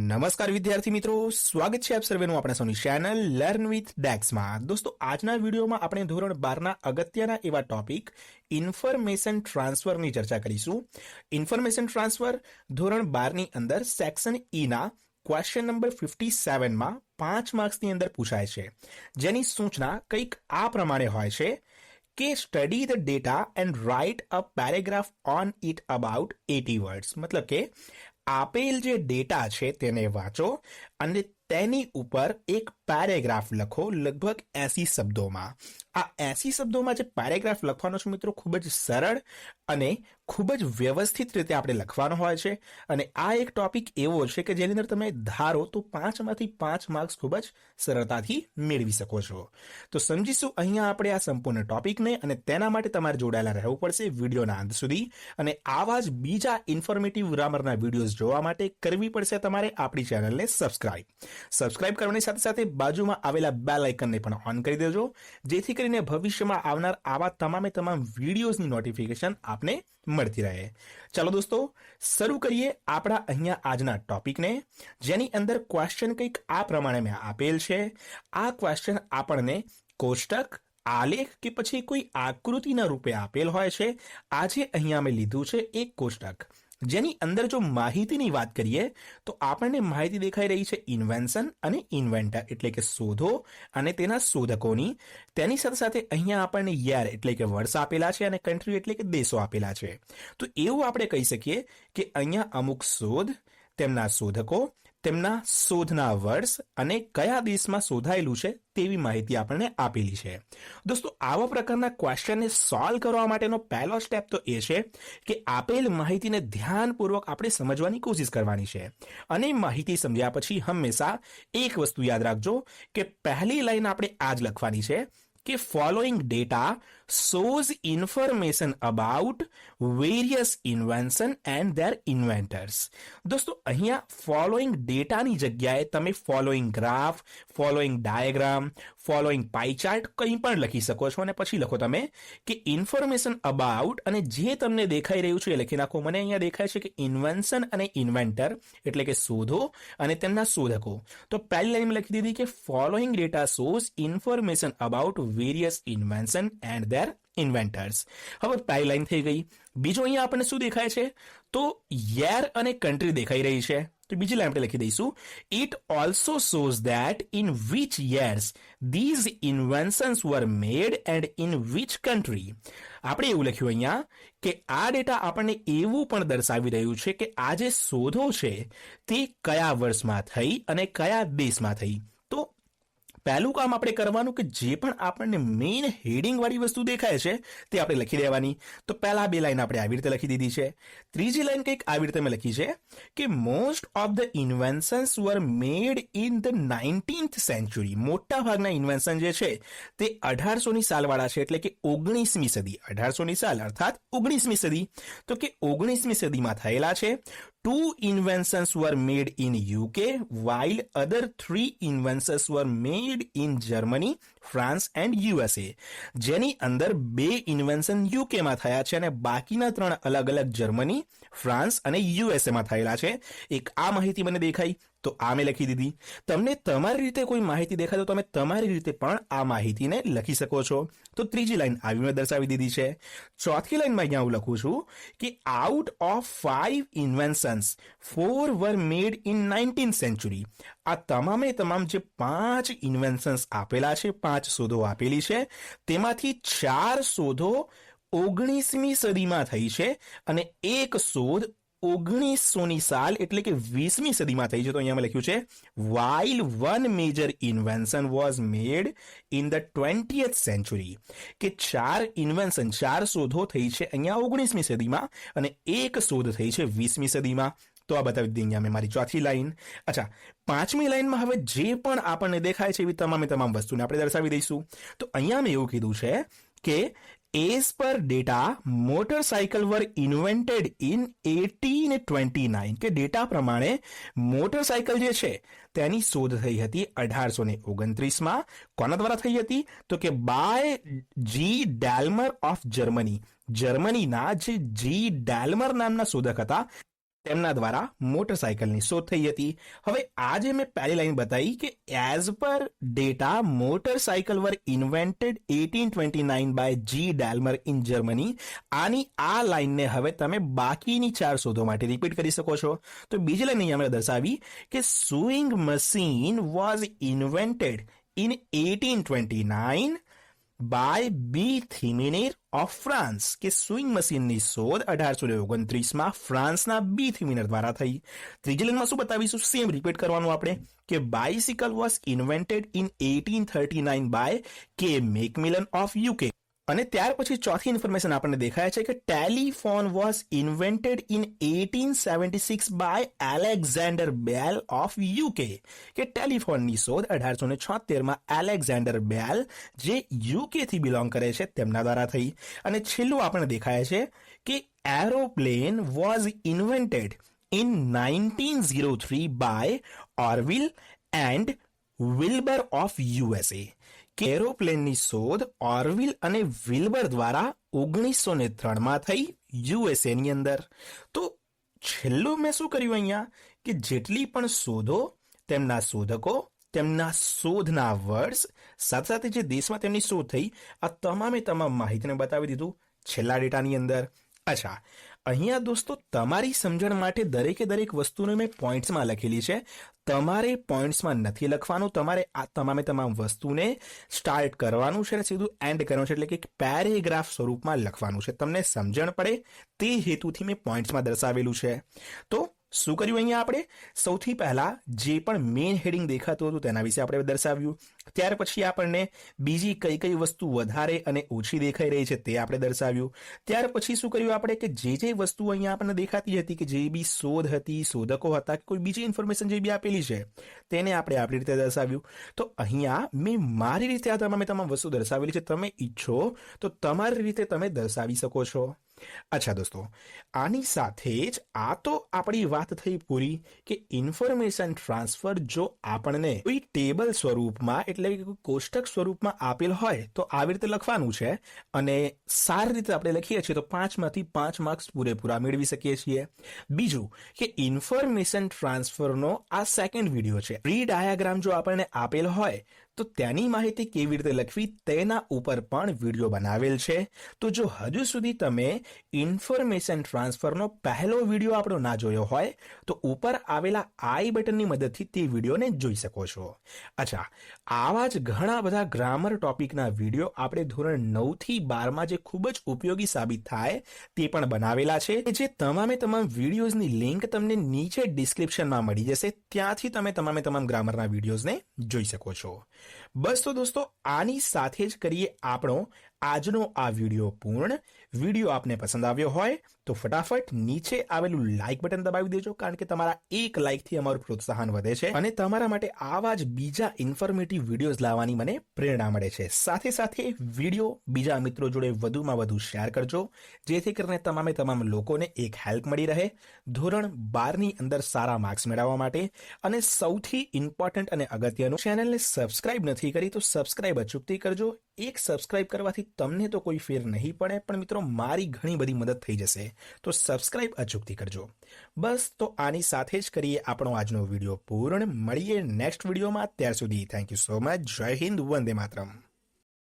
નમસ્કાર વિદ્યાર્થી મિત્રો, સ્વાગત છે આપ સર્વેનું આપણા સૌની ચેનલ લર્ન વિથ ડેક્સમાં। દોસ્તો, આજના વિડીયોમાં આપણે ધોરણ 12ના અગત્યના એવા ટોપિક ઇન્ફોર્મેશન ટ્રાન્સફરની ચર્ચા કરીશું। ઇન્ફોર્મેશન ટ્રાન્સફર ધોરણ 12ની અંદર સેક્શન ઈના ક્વેશ્ચન નંબર 57માં 5 માર્ક્સની અંદર પૂછાય છે, જેની સૂચના કંઈક આ પ્રમાણે હોય છે કે study the data and write a paragraph on it about 80 words. મતલબ કે આપેલ જે ડેટા છે તેને વાંચો અને તેની ઉપર એક પેરેગ્રાફ લખો લગભગ 80 શબ્દોમાં। આ 80 શબ્દોમાં જે પેરેગ્રાફ લખવાનો છે મિત્રો, ખૂબ જ સરળ અને ખૂબ જ વ્યવસ્થિત રીતે આપણે લખવાનો હોય છે। અને આ એક ટોપિક એવો છે કે જેની અંદર તમે ધારો તો 5માંથી 5 માર્ક્સ ખૂબ જ સરળતાથી મેળવી શકો છો। તો સમજીશું અહીંયા આપણે આ સંપૂર્ણ ટોપિકને, અને તેના માટે તમારે જોડાયેલા રહેવું પડશે વિડીયોના અંત સુધી। અને આવા જ બીજા ઇન્ફોર્મેટિવ ગ્રામરના વિડીયોઝ જોવા માટે કરવી પડશે તમારે આપણી ચેનલને સબસ્ક્રાઇબ કરવાની સાથે સાથે બાજુમાં આવેલા બેલ આઇકનને પણ ઓન કરી દેજો, જેથી કરીને ભવિષ્યમાં આવનાર આવા તમામ વિડીયોઝની નોટિફિકેશન આપને મળતી રહે। ચાલો દોસ્તો, શરૂ કરીએ આપણા અહીંયા આજના ટોપિકને, જેની અંદર ક્વેશ્ચન કંઈક આ પ્રમાણે મેં આપેલ છે। આ ક્વેશ્ચન આપણને કોષ્ટક, આલેખ કે પછી કોઈ આકૃતિના રૂપે આપેલ હોય છે। આજે અહીંયા મેં લીધું છે એક કોષ્ટક, જેની અંદર જો માહિતીની વાત કરીએ તો આપણને માહિતી દેખાઈ રહી છે ઇન્વેન્શન અને ઇન્વેન્ટર એટલે કે શોધો અને તેના શોધકોની। તેની સાથે સાથે અહીંયા આપણને યર એટલે કે વર્ષ આપેલા છે અને કન્ટ્રી એટલે કે દેશો આપેલા છે। તો એવું આપણે કહી શકીએ કે અહીંયા અમુક શોધ, તેમના શોધકો, તેમના શોધના વર્ષ અને કયા દેશમાં શોધાયેલું છે તેવી માહિતી આપણને આપેલી છે। દોસ્તો, આવા પ્રકારના ક્વેશ્ચનને સોલ્વ કરવા માટેનો પહેલો સ્ટેપ તો એ છે કે આપેલ માહિતીને ધ્યાનપૂર્વક આપણે સમજવાની કોશિશ કરવાની છે। અને માહિતી સમજ્યા પછી હંમેશા એક વસ્તુ યાદ રાખજો કે પહેલી લાઈન આપણે આ જ લખવાની છે કે following data shows information about various invention and their inventors। દોસ્તો, અહીંયા ફોલોઈંગ ડેટાની જગ્યાએ તમે following graph, following diagram, following pie chart કંઈ પણ લખી શકો છો, અને પછી લખો તમે કે ઇન્ફોર્મેશન અબાઉટ, અને જે તમને દેખાઈ રહ્યું છે એ લખી નાખો। મને અહીંયા દેખાય છે કે ઇન્વેન્શન અને ઇન્વેન્ટર એટલે કે શોધો અને તેમના શોધકો। તો પહેલી લાઈનમાં લખી દીધી કે following data shows information about various invention and their inventors। હવે પહેલી લાઈન થઈ ગઈ। બીજો અહીંયા આપણને શું દેખાય છે તો યર અને કન્ટ્રી દેખાઈ રહી છે। તો બીજી લાઈન આપણે લખી દઈશું it also shows that in which years these inventions were made and in which country. આપણે એવું લખ્યું અહીંયા કે આ ડેટા આપણને એવું પણ દર્શાવી રહ્યું છે કે આ જે શોધો છે તે કયા વર્ષમાં થઈ અને કયા દેશમાં થઈ। તો પહેલું કામ આપણે કરવાનું કે જે પણ આપણને મેઇન હેડિંગ વાળી વસ્તુ દેખાય છે તે આપણે લખી દેવાની। તો પહેલા બે લાઈન આપણે આવી રીતે લખી દીધી છે। ત્રીજી લાઈન કંઈક આવી રીતે મેં લખી છે કે most of the inventions were made in the 19th century. મોટા ભાગના ઇન્વેન્શન જે છે તે 1800ની સાલવાળા છે, એટલે કે 19મી સદી। 1800ની સાલ અર્થાત 19મી સદી। તો કે 19મી સદીમાં થયેલા છે। 2 inventions were made in UK while other 3 inventions were made in Germany, France and USA। જેની અંદર 2 ઇન્વેન્શન UK માં થયા છે અને બાકીના 3 અલગ અલગ જર્મની, ફ્રાન્સ અને USA માં થયેલા છે। એક આ માહિતી મને દેખાઈ તો આ મેં લખી દીધી। તમને તમારી રીતે કોઈ માહિતી દેખાય તો તમે તમારી રીતે પણ આ માહિતીને લખી શકો છો। તો ત્રીજી લાઈન આવી મેં દર્શાવી દીધી છે। ચોથી લાઈનમાં અહીંયા હું લખું છું કે out of 5 ઇન્વેન્શન્સ 4 were made in 19th century। આ તમામ જે 5 ઇન્વેન્શન્સ આપેલા છે, 5 શોધો આપેલી છે, તેમાંથી 4 શોધો 19મી સદીમાં થઈ છે અને એક શોધ 1900ની સાલ એટલે કે 20મી સદીમાં થઈ છે। તો અહીંયા મેં લખ્યું છે while one major invention was made in the 20th century। કે 4 ઇન્વેન્શન, 4 શોધો થઈ છે અહીંયા 19મી સદીમાં અને એક શોધ થઈ છે 20મી સદીમાં। તો આ બતાવી દીધી અહીંયા મેં મારી ચોથી લાઈન। અચ્છા, પાંચમી લાઈનમાં હવે જે પણ આપણને દેખાય છે એવી તમામ વસ્તુને આપણે દર્શાવી દઈશું। તો અહીંયા મેં એવું કીધું છે કે as per data motorcycle were invented in 1829। કે ડેટા પ્રમાણે મોટરસાયકલ જે છે તેની શોધ થઈ હતી 1829માં। કોના દ્વારા થઈ હતી તો કે બાય જી ડેલ્મર ઓફ જર્મની। જર્મનીના જે જી ડેલ્મર નામના શોધક હતા તેમના દ્વારા મોટરસાયકલની શોધ થઈ હતી. હવે આ જે મેં પહેલી લાઈન બતાવી કે as per data motorcycle were invented 1829 by G Daimler in Germany. આની આ લાઈનને હવે તમે બાકીની 4 શોધો માટે રિપીટ કરી શકો છો. તો બીજી લાઈન અહીંયા મેં દર્શાવી કે sewing machine was invented in 1829 by B Thimonnier of France, કે સ્વિંગ મશીનની શોધ 1829માં ફ્રાન્સના બી થિમિનેર દ્વારા થઈ. ત્રીજી લાઈનમાં શું બતાવીશું, સેમ રિપીટ કરવાનું આપણે કે bicycle was invented in 1839 by K Macmillan of UK. અને ત્યાર પછી ચોથી ઇન્ફોર્મેશન આપણને દેખાય છે કે telephone was invented in 1876 by Alexander Bell of UK, કે ટેલિફોનની શોધ 1876માં એલેક્ઝાન્ડર બેલ જે યુકે થી બિલોંગ કરે છે તેમના દ્વારા થઈ. અને છેલ્લું આપણને દેખાય છે કે aeroplane was invented in 1903 by Orville and Wilbur of USA, કે એરોપ્લેનની શોધ ઓર્વિલ અને વિલ્બર દ્વારા 1903માં થઈ યુએસએ ની અંદર. તો છેલ્લું મેં શું કર્યું અહીંયા કે જેટલી પણ શોધો, તેમના શોધકો, તેમના શોધના વર્ષ, સાથે સાથે જે દેશમાં તેમની શોધ થઈ, આ તમામે તમામ માહિતીને બતાવી દીધું છેલ્લા ડેટાની અંદર. અચ્છા, અહીંયા દોસ્તો તમારી સમજણ માટે દરેકે દરેક વસ્તુને મેં પોઈન્ટ્સમાં લખેલી છે. તમારે પોઈન્ટ્સમાં નથી લખવાનું, તમારે આ તમામે તમામ વસ્તુને સ્ટાર્ટ કરવાનું છે અને સીધું એન્ડ કરવાનું છે, એટલે કે પેરેગ્રાફ સ્વરૂપમાં લખવાનું છે. તમને સમજણ પડે તે હેતુથી મેં પોઈન્ટ્સમાં દર્શાવેલું છે. તો શું કર્યું અહીંયા આપણે, સૌથી પહેલા જે પણ મેઇન હેડિંગ દેખાતું હતું તેના વિશે આપણે દર્શાવ્યું. ત્યાર પછી આપણને બીજી કઈ કઈ વસ્તુ વધારે અને ઓછી દેખાઈ રહી છે તે આપણે દર્શાવ્યું. ત્યાર પછી શું કર્યું આપણે કે જે વસ્તુ અહીંયા આપણને દેખાતી હતી, કે જે બી શોધ હતી, શોધકો હતા, કોઈ બીજી ઇન્ફોર્મેશન જે બી આપેલી છે તેને આપણે આપણી રીતે દર્શાવ્યું. તો અહીંયા મેં મારી રીતે આ તમામ વસ્તુ દર્શાવેલી છે. તમે ઈચ્છો તો તમારી રીતે તમે દર્શાવી શકો છો. અચ્છા દોસ્તો, આની સાથે જ આ તો આપણી વાત થઈ પૂરી કે ઇન્ફોર્મેશન ટ્રાન્સફર જો આપણને કોઈ ટેબલ સ્વરૂપમાં એટલે કે કોષ્ટક સ્વરૂપમાં આપેલ હોય તો આવી રીતે લખવાનું છે અને સારી રીતે આપણે લખીએ છીએ તો 5માંથી 5 માર્ક્સ પૂરેપૂરા મેળવી શકીએ છીએ. બીજું કે ઇન્ફોર્મેશન ટ્રાન્સફરનો આ સેકન્ડ વિડીયો છે. ટ્રી ડાયાગ્રામ જો આપણને આપેલ હોય તો તેની માહિતી કેવી રીતે લખવી તેના ઉપર પણ વિડીયો બનાવેલ છે. તો જો હજુ સુધી તમે ઇન્ફોર્મેશન ટ્રાન્સફરનો પહેલો વિડીયો આપણો ના જોયો હોય તો ઉપર આવેલા આઈ બટનની મદદથી તે વિડીયોને જોઈ શકો છો. અચ્છા, આવા જ ઘણા બધા ગ્રામર ટોપિકના વિડીયો આપણે ધોરણ 9 થી 12માં જે ખૂબ જ ઉપયોગી સાબિત થાય તે પણ બનાવેલા છે. જે તમામે તમામ વિડીયોઝની લિંક તમને નીચે ડિસ્ક્રિપ્શનમાં મળી જશે. ત્યાંથી તમે તમામ ગ્રામરના વિડીયોઝને જોઈ શકો છો. બસ તો દોસ્તો, આની સાથે જ કરીએ આપણો આજનો આ વિડીયો પૂર્ણ. વિડીયો આપને પસંદ આવ્યો હોય તો ફટાફટ નીચે આવેલું લાઇક બટન દબાવી દેજો, કારણ કે તમારા એક લાઇકથી અમારું પ્રોત્સાહન વધે છે અને તમારા માટે આવા જ બીજા ઇન્ફોર્મેટિવ વિડીયોઝ લાવવાની મને પ્રેરણા મળે છે. સાથે સાથે વિડીયો બીજા મિત્રો જોડે વધુમાં વધુ શેર કરજો, જેથી કરીને તમામ લોકોને એક હેલ્પ મળી રહે ધોરણ 12ની અંદર સારા માર્ક્સ મેળવવા માટે. અને સૌથી ઇમ્પોર્ટન્ટ અને અગત્યનું, ચેનલને સબસ્ક્રાઇબ નથી કરી તો સબસ્ક્રાઇબ અચૂકથી કરજો. એક સબસ્ક્રાઇબ કરવાથી તમને તો કોઈ ફેર નહીં પડે, પણ મિત્રો મારી ઘણી બધી મદદ થઈ જશે, તો સબસ્ક્રાઇબ અચૂકથી કરજો. બસ તો આની સાથે જ કરીએ આપણો આજનો વિડીયો પૂર્ણ. મળીએ નેક્સ્ટ વિડીયોમાં. ત્યાર સુધી થેન્ક યુ સો મચ. જય હિન્દ, વંદે માતરમ.